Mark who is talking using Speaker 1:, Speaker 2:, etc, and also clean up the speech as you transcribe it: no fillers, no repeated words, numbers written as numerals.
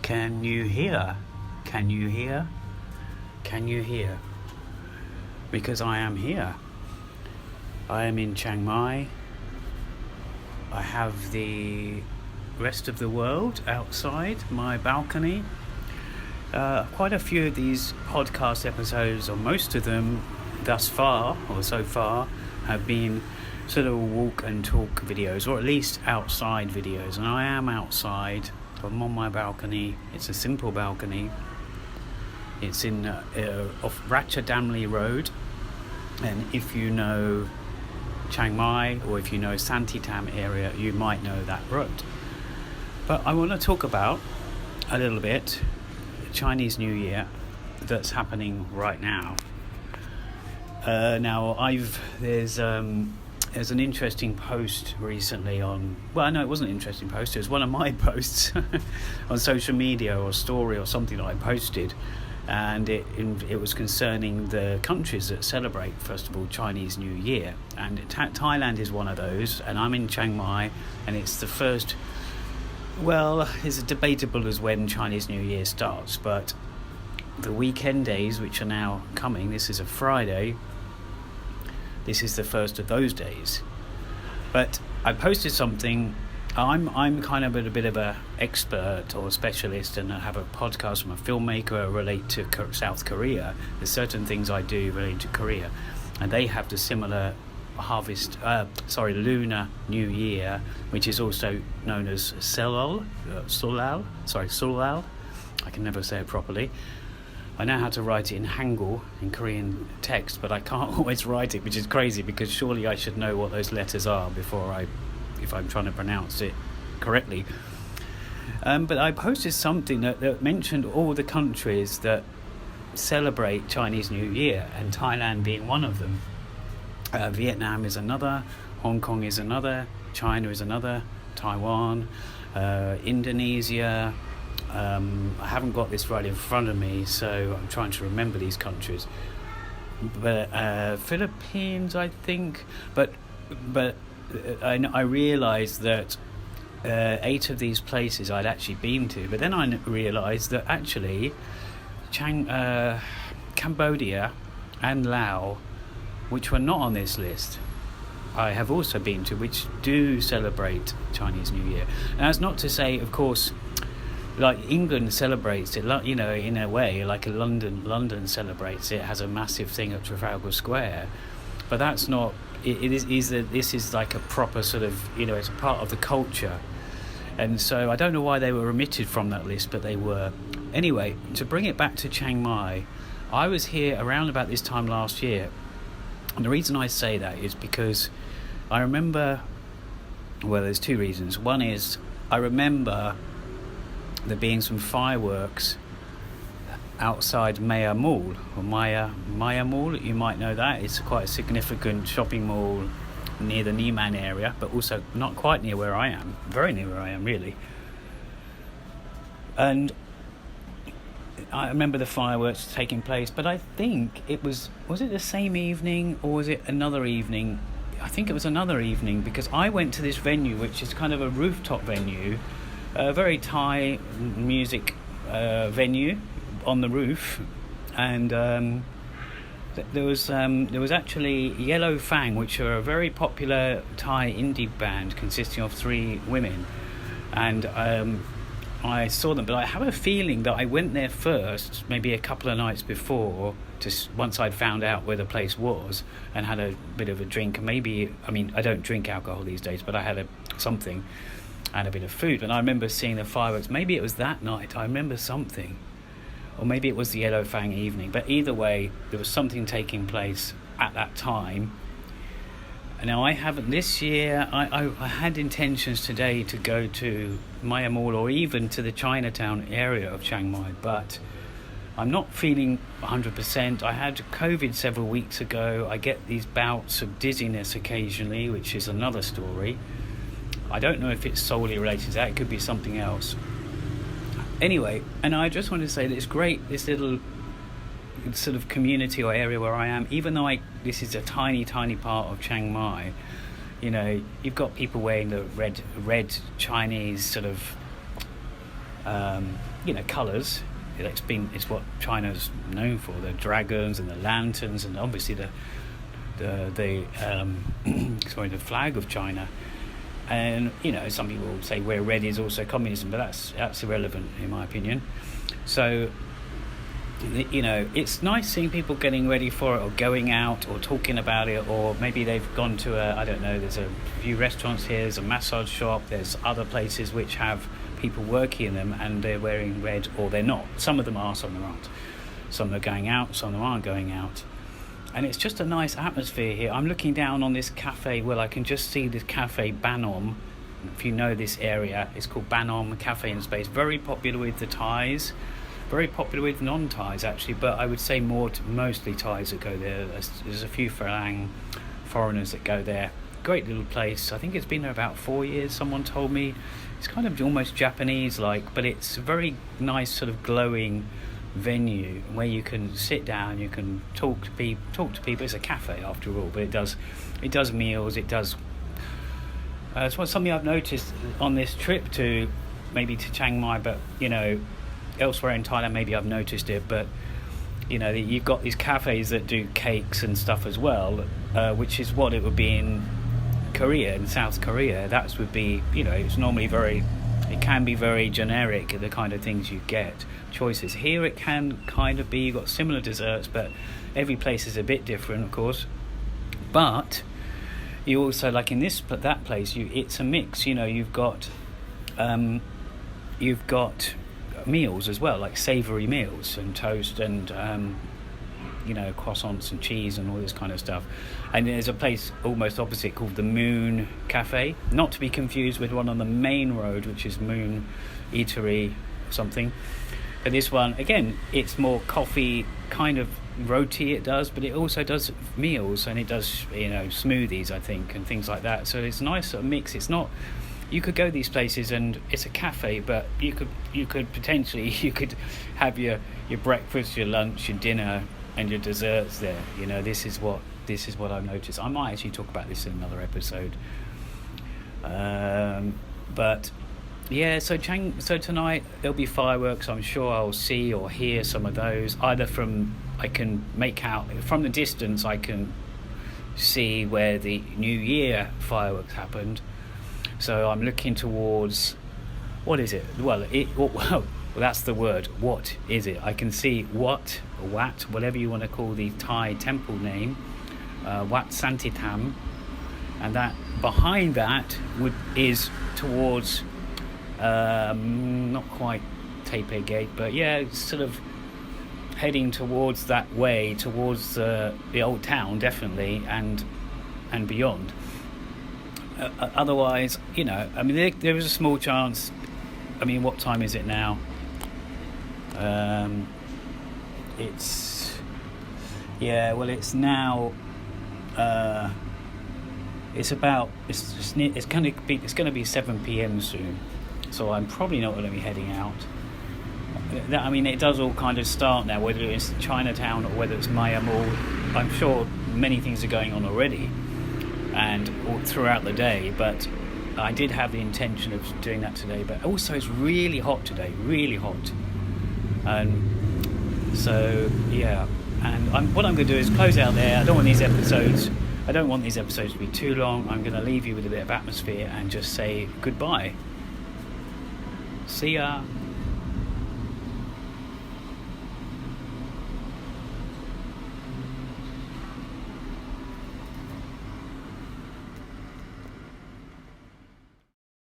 Speaker 1: Can you hear? Can you hear? Can you hear? Because I am here. I am in Chiang Mai. I have the rest of the world outside my balcony. Quite a few of these podcast episodes, or most of them thus far, or so far, have been sort of walk and talk videos, or at least outside videos. And I am outside. I'm on my balcony. It's a simple balcony. It's in off Ratchadamli Road, and if you know Chiang Mai or if you know Santitam area, you might know that road. But I want to talk about a little bit Chinese New Year that's happening right now. There's an interesting post recently on, well, no, it wasn't an interesting post, it was one of my posts on social media or story or something that I posted, and it was concerning the countries that celebrate, first of all, Chinese New Year, and Thailand is one of those, and I'm in Chiang Mai, and it's the first, well, it's debatable as when Chinese New Year starts, but the weekend days, which are now coming, this is a Friday, this is the first of those days. But I posted something. I'm kind of a bit of a expert or specialist, and I have a podcast from a filmmaker relate to South Korea. There's certain things I do related to Korea, and they have the similar Lunar New Year, which is also known as Solal. I can never say it properly. I know how to write it in Hangul, in Korean text, but I can't always write it, which is crazy, because surely I should know what those letters are if I'm trying to pronounce it correctly. But I posted something that mentioned all the countries that celebrate Chinese New Year, and Thailand being one of them. Vietnam is another, Hong Kong is another, China is another, Taiwan, Indonesia. I haven't got this right in front of me, so I'm trying to remember these countries. But Philippines, I think. But I realised that 8 of these places I'd actually been to. But then I realised that actually Cambodia and Laos, which were not on this list, I have also been to, which do celebrate Chinese New Year. And that's not to say, of course, like England celebrates it, you know, in a way, like London celebrates it, has a massive thing at Trafalgar Square, but that's not. This is like a proper sort of, you know, it's a part of the culture, and so I don't know why they were omitted from that list, but they were. Anyway, to bring it back to Chiang Mai, I was here around about this time last year, and the reason I say that is because I remember. Well, there's 2 reasons. One is I remember there being some fireworks outside Maya Mall, or Maya Mall, you might know that. It's quite a significant shopping mall near the Niman area, but also not quite near where I am, very near where I am really. And I remember the fireworks taking place, but I think it was it the same evening or was it another evening? I think it was another evening, because I went to this venue, which is kind of a rooftop venue, a very Thai music venue on the roof, and there was actually Yellow Fang, which are a very popular Thai indie band consisting of 3 women, and I saw them, but I have a feeling that I went there first, maybe a couple of nights before, once I'd found out where the place was, and had a bit of a drink. Maybe, I mean, I don't drink alcohol these days, but I had something. And a bit of food, and I remember seeing the fireworks. Maybe it was that night, I remember something, or maybe it was the Yellow Fang evening, but either way there was something taking place at that time. And now I haven't this year. I had intentions today to go to Maya Mall or even to the Chinatown area of Chiang Mai, but I'm not feeling 100%. I had COVID several weeks ago. I get these bouts of dizziness occasionally, which is another story. I don't know if it's solely related to that. It could be something else. Anyway, and I just want to say that it's great, this little sort of community or area where I am, even though this is a tiny part of Chiang Mai. You know, you've got people wearing the red Chinese sort of colours. It's what China's known for, the dragons and the lanterns, and obviously the flag of China. And some people will say where red is also communism, but that's irrelevant in my opinion. So it's nice seeing people getting ready for it, or going out, or talking about it, or maybe they've gone to there's a few restaurants here, there's a massage shop, there's other places which have people working in them and they're wearing red, or they're not. Some of them are, some of them aren't. Some are going out, some of them aren't going out. And it's just a nice atmosphere here. I'm looking down on this cafe. Well, I can just see this Cafe Banom. If you know this area, it's called Banom Cafe in Space. Very popular with the Thais. Very popular with non-Thais actually, but I would say mostly Thais that go there. There's a few foreigners that go there. Great little place. I think it's been there about 4 years, someone told me. It's kind of almost Japanese-like, but it's a very nice sort of glowing venue where you can sit down, you can talk to people. It's a cafe after all, but it does meals. It does. It's something I've noticed on this trip to Chiang Mai, but elsewhere in Thailand maybe I've noticed it, but you've got these cafes that do cakes and stuff as well, which is what it would be in Korea, in South Korea. That would be, it's normally it can be very generic, the kind of things you get, choices. Here it can kind of be, you've got similar desserts, but every place is a bit different, of course. But you also, like in that place, it's a mix. You've got meals as well, like savoury meals and toast and croissants and cheese and all this kind of stuff. And there's a place almost opposite called the Moon Cafe, not to be confused with one on the main road, which is Moon Eatery or something. But this one, again, it's more coffee, kind of roti it does, but it also does meals, and it does smoothies, I think, and things like that. So it's a nice sort of mix. It's not, you could go these places and it's a cafe, but you could potentially have your breakfast, your lunch, your dinner, and your desserts there. This is what I've noticed. I might actually talk about this in another episode. But yeah, so tonight there'll be fireworks. I'm sure I'll see or hear some of those. Either I can make out from the distance, I can see where the New Year fireworks happened. So I'm looking towards, what is it? Well, that's the word. What is it? I can see Wat, whatever you want to call the Thai temple name, Wat Santitam, and that behind that is towards not quite Taipei Gate, but yeah, it's sort of heading towards that way, towards the old town, definitely, and beyond. Otherwise, there is a small chance. What time is it now? It's now. It's going to be 7 p.m. soon, so I'm probably not going to be heading out. It does all kind of start now, whether it's Chinatown or whether it's Maya Mall. I'm sure many things are going on already, and all throughout the day. But I did have the intention of doing that today. But also, it's really hot today, really hot, and so yeah. And what I'm going to do is close out there. I don't want these episodes to be too long. I'm going to leave you with a bit of atmosphere and just say goodbye. See ya.